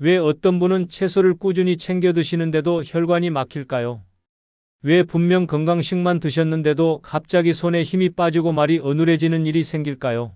왜 어떤 분은 채소를 꾸준히 챙겨 드시는데도 혈관이 막힐까요? 왜 분명 건강식만 드셨는데도 갑자기 손에 힘이 빠지고 말이 어눌해지는 일이 생길까요?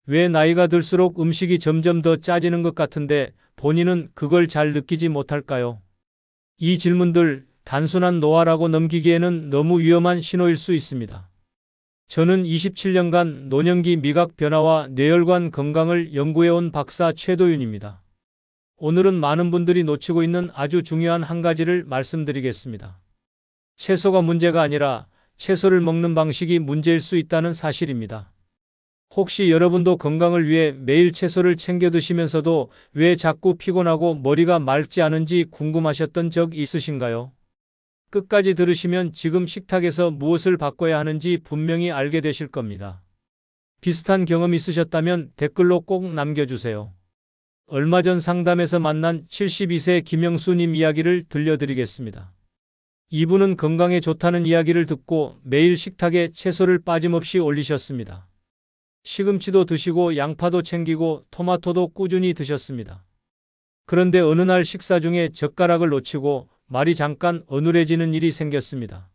왜 나이가 들수록 음식이 점점 더 짜지는 것 같은데 본인은 그걸 잘 느끼지 못할까요? 이 질문들 단순한 노화라고 넘기기에는 너무 위험한 신호일 수 있습니다. 저는 27년간 노년기 미각 변화와 뇌혈관 건강을 연구해온 박사 최도윤입니다. 오늘은 많은 분들이 놓치고 있는 아주 중요한 한 가지를 말씀드리겠습니다. 채소가 문제가 아니라 채소를 먹는 방식이 문제일 수 있다는 사실입니다. 혹시 여러분도 건강을 위해 매일 채소를 챙겨 드시면서도 왜 자꾸 피곤하고 머리가 맑지 않은지 궁금하셨던 적 있으신가요? 끝까지 들으시면 지금 식탁에서 무엇을 바꿔야 하는지 분명히 알게 되실 겁니다. 비슷한 경험 있으셨다면 댓글로 꼭 남겨주세요. 얼마 전 상담에서 만난 72세 김영수님 이야기를 들려드리겠습니다. 이분은 건강에 좋다는 이야기를 듣고 매일 식탁에 채소를 빠짐없이 올리셨습니다. 시금치도 드시고 양파도 챙기고 토마토도 꾸준히 드셨습니다. 그런데 어느 날 식사 중에 젓가락을 놓치고 말이 잠깐 어눌해지는 일이 생겼습니다.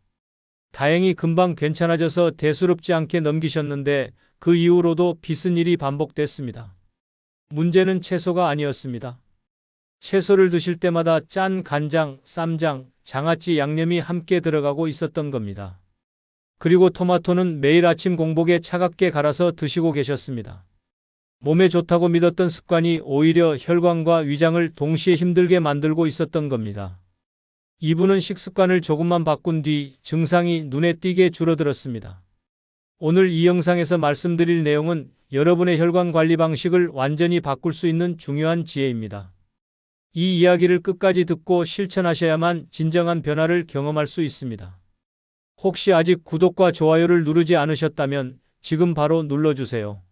다행히 금방 괜찮아져서 대수롭지 않게 넘기셨는데 그 이후로도 비슷한 일이 반복됐습니다. 문제는 채소가 아니었습니다. 채소를 드실 때마다 짠 간장, 쌈장, 장아찌 양념이 함께 들어가고 있었던 겁니다. 그리고 토마토는 매일 아침 공복에 차갑게 갈아서 드시고 계셨습니다. 몸에 좋다고 믿었던 습관이 오히려 혈관과 위장을 동시에 힘들게 만들고 있었던 겁니다. 이분은 식습관을 조금만 바꾼 뒤 증상이 눈에 띄게 줄어들었습니다. 오늘 이 영상에서 말씀드릴 내용은 여러분의 혈관 관리 방식을 완전히 바꿀 수 있는 중요한 지혜입니다. 이 이야기를 끝까지 듣고 실천하셔야만 진정한 변화를 경험할 수 있습니다. 혹시 아직 구독과 좋아요를 누르지 않으셨다면 지금 바로 눌러주세요.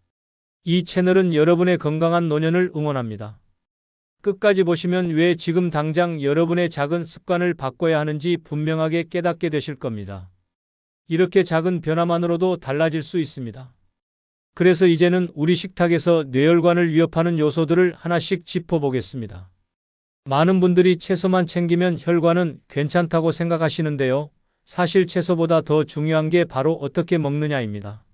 이 채널은 여러분의 건강한 노년을 응원합니다. 끝까지 보시면 왜 지금 당장 여러분의 작은 습관을 바꿔야 하는지 분명하게 깨닫게 되실 겁니다. 이렇게 작은 변화만으로도 달라질 수 있습니다. 그래서 이제는 우리 식탁에서 뇌혈관을 위협하는 요소들을 하나씩 짚어보겠습니다. 많은 분들이 채소만 챙기면 혈관은 괜찮다고 생각하시는데요. 사실 채소보다 더 중요한 게 바로 어떻게 먹느냐입니다.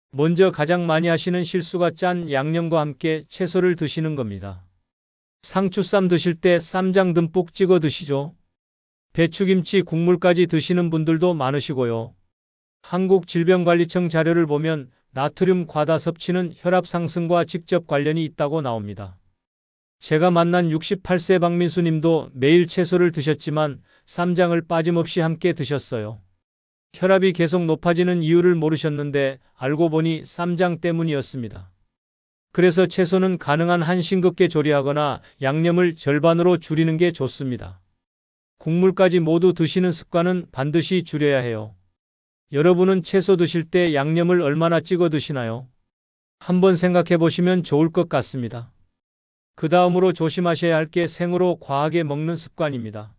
먼저 가장 많이 하시는 실수가 짠 양념과 함께 채소를 드시는 겁니다. 상추쌈 드실 때 쌈장 듬뿍 찍어 드시죠. 배추김치 국물까지 드시는 분들도 많으시고요. 한국질병관리청 자료를 보면 나트륨 과다 섭취는 혈압 상승과 직접 관련이 있다고 나옵니다. 제가 만난 68세 박민수 님도 매일 채소를 드셨지만 쌈장을 빠짐없이 함께 드셨어요. 혈압이 계속 높아지는 이유를 모르셨는데 알고 보니 쌈장 때문이었습니다. 그래서 채소는 가능한 한 싱겁게 조리하거나 양념을 절반으로 줄이는 게 좋습니다. 국물까지 모두 드시는 습관은 반드시 줄여야 해요. 여러분은 채소 드실 때 양념을 얼마나 찍어 드시나요? 한번 생각해 보시면 좋을 것 같습니다. 그 다음으로 조심하셔야 할 게 생으로 과하게 먹는 습관입니다.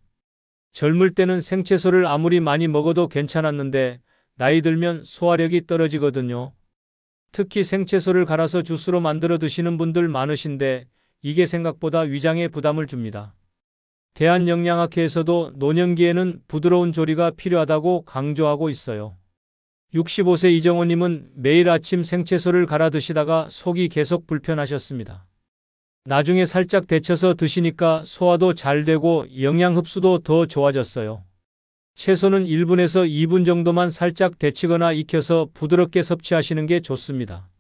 젊을 때는 생채소를 아무리 많이 먹어도 괜찮았는데 나이 들면 소화력이 떨어지거든요. 특히 생채소를 갈아서 주스로 만들어 드시는 분들 많으신데 이게 생각보다 위장에 부담을 줍니다. 대한영양학회에서도 노년기에는 부드러운 조리가 필요하다고 강조하고 있어요. 65세 이정호님은 매일 아침 생채소를 갈아 드시다가 속이 계속 불편하셨습니다. 나중에 살짝 데쳐서 드시니까 소화도 잘 되고 영양 흡수도 더 좋아졌어요. 채소는 1분에서 2분 정도만 살짝 데치거나 익혀서 부드럽게 섭취하시는 게 좋습니다.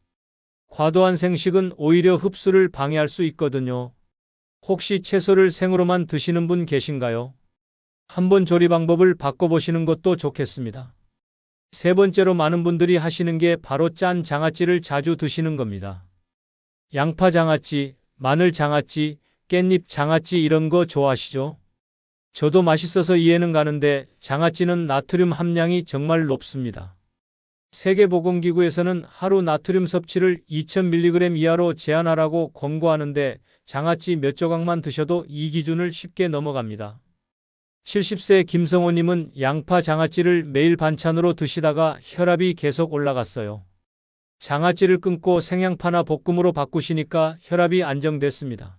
과도한 생식은 오히려 흡수를 방해할 수 있거든요. 혹시 채소를 생으로만 드시는 분 계신가요? 한번 조리 방법을 바꿔보시는 것도 좋겠습니다. 세 번째로 많은 분들이 하시는 게 바로 짠 장아찌를 자주 드시는 겁니다. 양파 장아찌, 마늘 장아찌, 깻잎 장아찌 이런 거 좋아하시죠? 저도 맛있어서 이해는 가는데 장아찌는 나트륨 함량이 정말 높습니다. 세계보건기구에서는 하루 나트륨 섭취를 2000mg 이하로 제한하라고 권고하는데 장아찌 몇 조각만 드셔도 이 기준을 쉽게 넘어갑니다. 70세 김성호님은 양파 장아찌를 매일 반찬으로 드시다가 혈압이 계속 올라갔어요. 장아찌를 끊고 생양파나 볶음으로 바꾸시니까 혈압이 안정됐습니다.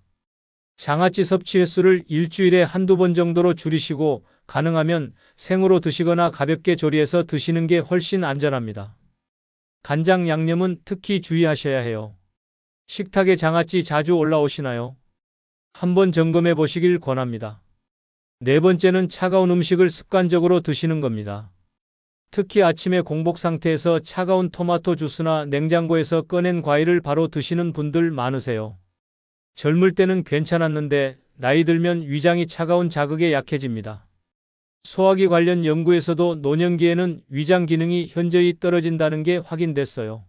장아찌 섭취 횟수를 일주일에 한두 번 정도로 줄이시고 가능하면 생으로 드시거나 가볍게 조리해서 드시는 게 훨씬 안전합니다. 간장 양념은 특히 주의하셔야 해요. 식탁에 장아찌 자주 올라오시나요? 한번 점검해 보시길 권합니다. 네 번째는 차가운 음식을 습관적으로 드시는 겁니다. 특히 아침에 공복 상태에서 차가운 토마토 주스나 냉장고에서 꺼낸 과일을 바로 드시는 분들 많으세요. 젊을 때는 괜찮았는데 나이 들면 위장이 차가운 자극에 약해집니다. 소화기 관련 연구에서도 노년기에는 위장 기능이 현저히 떨어진다는 게 확인됐어요.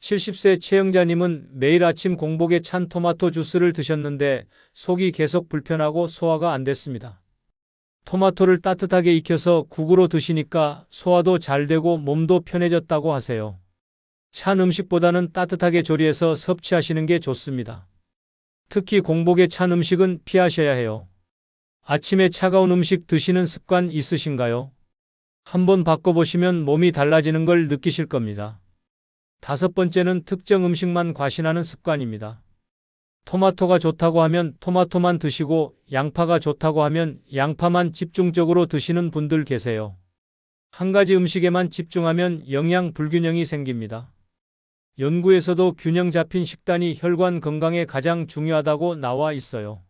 70세 최영자님은 매일 아침 공복에 찬 토마토 주스를 드셨는데 속이 계속 불편하고 소화가 안 됐습니다. 토마토를 따뜻하게 익혀서 국으로 드시니까 소화도 잘 되고 몸도 편해졌다고 하세요. 찬 음식보다는 따뜻하게 조리해서 섭취하시는 게 좋습니다. 특히 공복에 찬 음식은 피하셔야 해요. 아침에 차가운 음식 드시는 습관 있으신가요? 한번 바꿔보시면 몸이 달라지는 걸 느끼실 겁니다. 다섯 번째는 특정 음식만 과신하는 습관입니다. 토마토가 좋다고 하면 토마토만 드시고 양파가 좋다고 하면 양파만 집중적으로 드시는 분들 계세요. 한 가지 음식에만 집중하면 영양 불균형이 생깁니다. 연구에서도 균형 잡힌 식단이 혈관 건강에 가장 중요하다고 나와 있어요.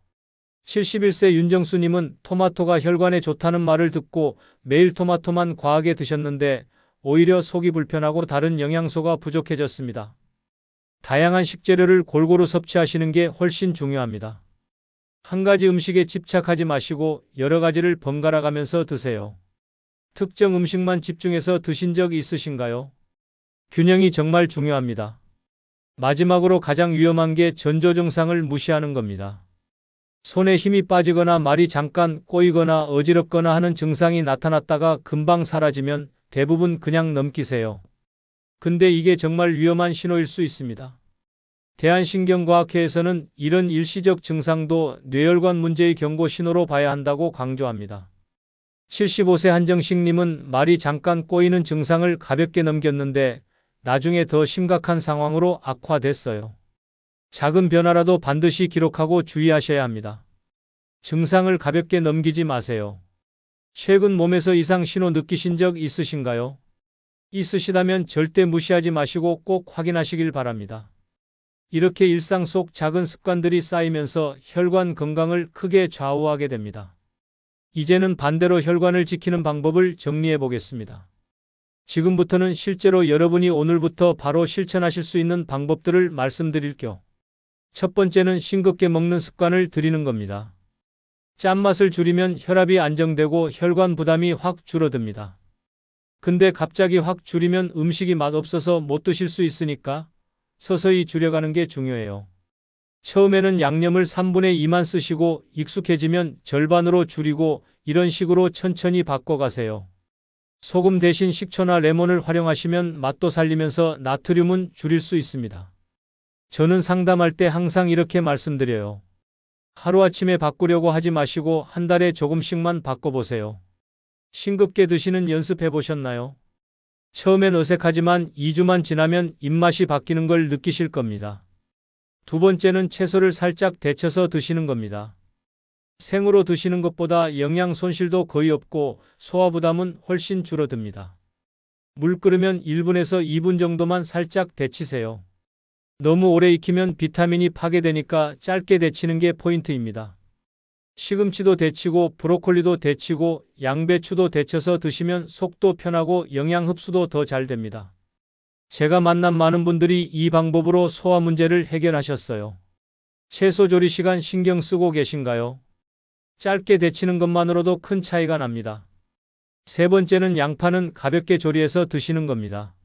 71세 윤정수님은 토마토가 혈관에 좋다는 말을 듣고 매일 토마토만 과하게 드셨는데 오히려 속이 불편하고 다른 영양소가 부족해졌습니다. 다양한 식재료를 골고루 섭취하시는 게 훨씬 중요합니다. 한 가지 음식에 집착하지 마시고 여러 가지를 번갈아 가면서 드세요. 특정 음식만 집중해서 드신 적 있으신가요? 균형이 정말 중요합니다. 마지막으로 가장 위험한 게 전조 증상을 무시하는 겁니다. 손에 힘이 빠지거나 말이 잠깐 꼬이거나 어지럽거나 하는 증상이 나타났다가 금방 사라지면 대부분 그냥 넘기세요. 근데 이게 정말 위험한 신호일 수 있습니다. 대한신경과학회에서는 이런 일시적 증상도 뇌혈관 문제의 경고 신호로 봐야 한다고 강조합니다. 75세 한정식님은 말이 잠깐 꼬이는 증상을 가볍게 넘겼는데 나중에 더 심각한 상황으로 악화됐어요. 작은 변화라도 반드시 기록하고 주의하셔야 합니다. 증상을 가볍게 넘기지 마세요. 최근 몸에서 이상 신호 느끼신 적 있으신가요? 있으시다면 절대 무시하지 마시고 꼭 확인하시길 바랍니다. 이렇게 일상 속 작은 습관들이 쌓이면서 혈관 건강을 크게 좌우하게 됩니다. 이제는 반대로 혈관을 지키는 방법을 정리해 보겠습니다. 지금부터는 실제로 여러분이 오늘부터 바로 실천하실 수 있는 방법들을 말씀드릴게요. 첫 번째는 싱겁게 먹는 습관을 들이는 겁니다. 짠맛을 줄이면 혈압이 안정되고 혈관 부담이 확 줄어듭니다. 근데 갑자기 확 줄이면 음식이 맛없어서 못 드실 수 있으니까 서서히 줄여가는 게 중요해요. 처음에는 양념을 3분의 2만 쓰시고 익숙해지면 절반으로 줄이고 이런 식으로 천천히 바꿔가세요. 소금 대신 식초나 레몬을 활용하시면 맛도 살리면서 나트륨은 줄일 수 있습니다. 저는 상담할 때 항상 이렇게 말씀드려요. 하루아침에 바꾸려고 하지 마시고 한 달에 조금씩만 바꿔보세요. 싱겁게 드시는 연습해 보셨나요? 처음엔 어색하지만 2주만 지나면 입맛이 바뀌는 걸 느끼실 겁니다. 두 번째는 채소를 살짝 데쳐서 드시는 겁니다. 생으로 드시는 것보다 영양 손실도 거의 없고 소화 부담은 훨씬 줄어듭니다. 물 끓으면 1분에서 2분 정도만 살짝 데치세요. 너무 오래 익히면 비타민이 파괴되니까 짧게 데치는 게 포인트입니다. 시금치도 데치고 브로콜리도 데치고 양배추도 데쳐서 드시면 속도 편하고 영양 흡수도 더 잘 됩니다. 제가 만난 많은 분들이 이 방법으로 소화 문제를 해결하셨어요. 채소 조리 시간 신경 쓰고 계신가요? 짧게 데치는 것만으로도 큰 차이가 납니다. 세 번째는 양파는 가볍게 조리해서 드시는 겁니다.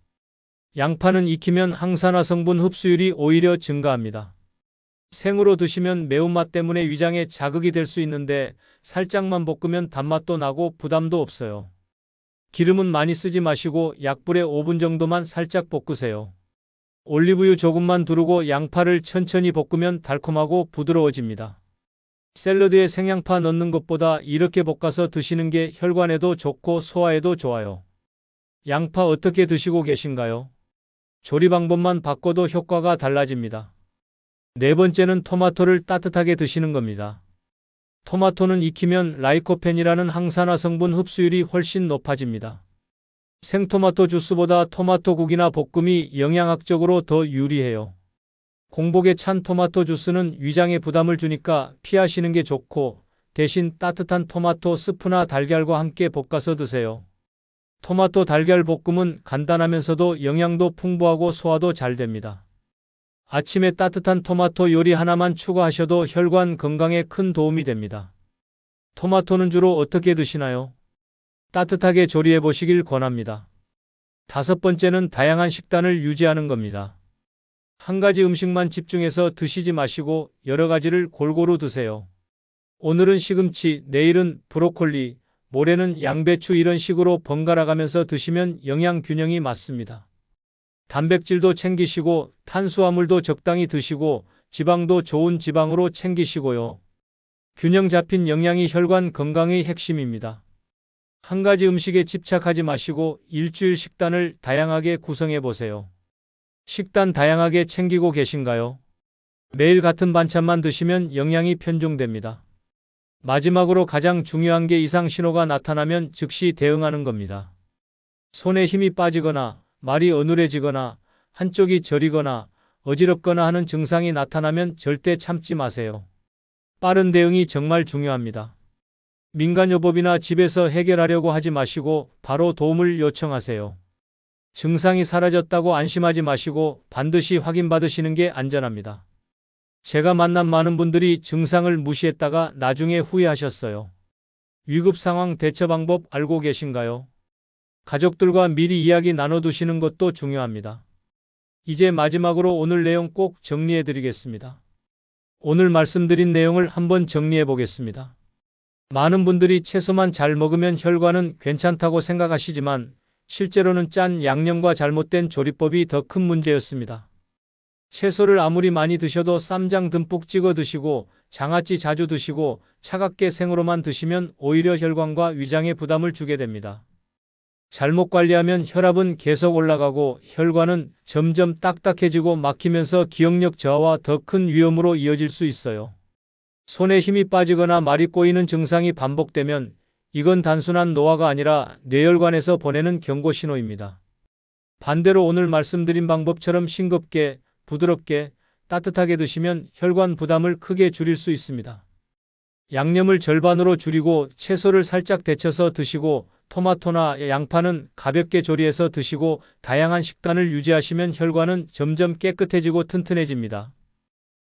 양파는 익히면 항산화 성분 흡수율이 오히려 증가합니다. 생으로 드시면 매운맛 때문에 위장에 자극이 될 수 있는데 살짝만 볶으면 단맛도 나고 부담도 없어요. 기름은 많이 쓰지 마시고 약불에 5분 정도만 살짝 볶으세요. 올리브유 조금만 두르고 양파를 천천히 볶으면 달콤하고 부드러워집니다. 샐러드에 생양파 넣는 것보다 이렇게 볶아서 드시는 게 혈관에도 좋고 소화에도 좋아요. 양파 어떻게 드시고 계신가요? 조리 방법만 바꿔도 효과가 달라집니다. 네 번째는 토마토를 따뜻하게 드시는 겁니다. 토마토는 익히면 라이코펜이라는 항산화 성분 흡수율이 훨씬 높아집니다. 생토마토 주스보다 토마토국이나 볶음이 영양학적으로 더 유리해요. 공복에 찬 토마토 주스는 위장에 부담을 주니까 피하시는 게 좋고, 대신 따뜻한 토마토 스프나 달걀과 함께 볶아서 드세요. 토마토 달걀 볶음은 간단하면서도 영양도 풍부하고 소화도 잘 됩니다. 아침에 따뜻한 토마토 요리 하나만 추가하셔도 혈관 건강에 큰 도움이 됩니다. 토마토는 주로 어떻게 드시나요? 따뜻하게 조리해 보시길 권합니다. 다섯 번째는 다양한 식단을 유지하는 겁니다. 한 가지 음식만 집중해서 드시지 마시고 여러 가지를 골고루 드세요. 오늘은 시금치, 내일은 브로콜리, 모레는 양배추 이런 식으로 번갈아 가면서 드시면 영양 균형이 맞습니다. 단백질도 챙기시고 탄수화물도 적당히 드시고 지방도 좋은 지방으로 챙기시고요. 균형 잡힌 영양이 혈관 건강의 핵심입니다. 한 가지 음식에 집착하지 마시고 일주일 식단을 다양하게 구성해 보세요. 식단 다양하게 챙기고 계신가요? 매일 같은 반찬만 드시면 영양이 편중됩니다. 마지막으로 가장 중요한 게 이상 신호가 나타나면 즉시 대응하는 겁니다. 손에 힘이 빠지거나 말이 어눌해지거나 한쪽이 저리거나 어지럽거나 하는 증상이 나타나면 절대 참지 마세요. 빠른 대응이 정말 중요합니다. 민간요법이나 집에서 해결하려고 하지 마시고 바로 도움을 요청하세요. 증상이 사라졌다고 안심하지 마시고 반드시 확인받으시는 게 안전합니다. 제가 만난 많은 분들이 증상을 무시했다가 나중에 후회하셨어요. 위급 상황 대처 방법 알고 계신가요? 가족들과 미리 이야기 나눠두시는 것도 중요합니다. 이제 마지막으로 오늘 내용 꼭 정리해 드리겠습니다. 오늘 말씀드린 내용을 한번 정리해 보겠습니다. 많은 분들이 채소만 잘 먹으면 혈관은 괜찮다고 생각하시지만 실제로는 짠 양념과 잘못된 조리법이 더 큰 문제였습니다. 채소를 아무리 많이 드셔도 쌈장 듬뿍 찍어 드시고 장아찌 자주 드시고 차갑게 생으로만 드시면 오히려 혈관과 위장에 부담을 주게 됩니다. 잘못 관리하면 혈압은 계속 올라가고 혈관은 점점 딱딱해지고 막히면서 기억력 저하와 더 큰 위험으로 이어질 수 있어요. 손에 힘이 빠지거나 말이 꼬이는 증상이 반복되면 이건 단순한 노화가 아니라 뇌혈관에서 보내는 경고 신호입니다. 반대로 오늘 말씀드린 방법처럼 싱겁게, 부드럽게, 따뜻하게 드시면 혈관 부담을 크게 줄일 수 있습니다. 양념을 절반으로 줄이고 채소를 살짝 데쳐서 드시고 토마토나 양파는 가볍게 조리해서 드시고 다양한 식단을 유지하시면 혈관은 점점 깨끗해지고 튼튼해집니다.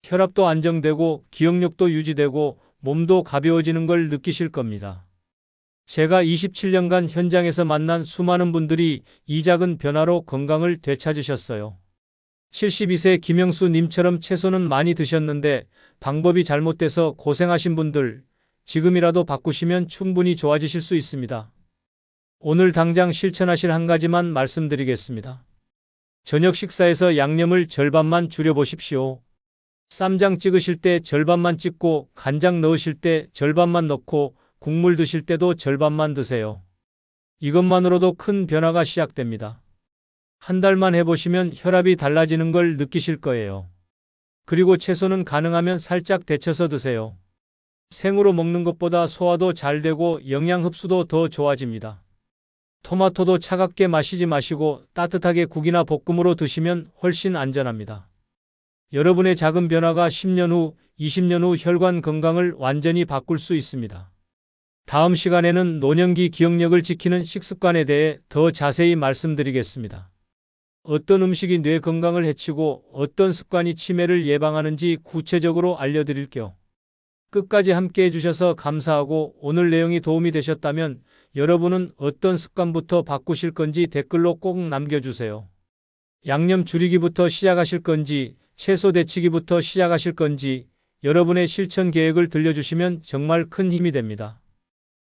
혈압도 안정되고 기억력도 유지되고 몸도 가벼워지는 걸 느끼실 겁니다. 제가 27년간 현장에서 만난 수많은 분들이 이 작은 변화로 건강을 되찾으셨어요. 72세 김영수 님처럼 채소는 많이 드셨는데 방법이 잘못돼서 고생하신 분들, 지금이라도 바꾸시면 충분히 좋아지실 수 있습니다. 오늘 당장 실천하실 한 가지만 말씀드리겠습니다. 저녁 식사에서 양념을 절반만 줄여보십시오. 쌈장 찍으실 때 절반만 찍고 간장 넣으실 때 절반만 넣고 국물 드실 때도 절반만 드세요. 이것만으로도 큰 변화가 시작됩니다. 한 달만 해보시면 혈압이 달라지는 걸 느끼실 거예요. 그리고 채소는 가능하면 살짝 데쳐서 드세요. 생으로 먹는 것보다 소화도 잘 되고 영양 흡수도 더 좋아집니다. 토마토도 차갑게 마시지 마시고 따뜻하게 국이나 볶음으로 드시면 훨씬 안전합니다. 여러분의 작은 변화가 10년 후, 20년 후 혈관 건강을 완전히 바꿀 수 있습니다. 다음 시간에는 노년기 기억력을 지키는 식습관에 대해 더 자세히 말씀드리겠습니다. 어떤 음식이 뇌 건강을 해치고 어떤 습관이 치매를 예방하는지 구체적으로 알려드릴게요. 끝까지 함께 해주셔서 감사하고 오늘 내용이 도움이 되셨다면 여러분은 어떤 습관부터 바꾸실 건지 댓글로 꼭 남겨주세요. 양념 줄이기부터 시작하실 건지 채소 데치기부터 시작하실 건지 여러분의 실천 계획을 들려주시면 정말 큰 힘이 됩니다.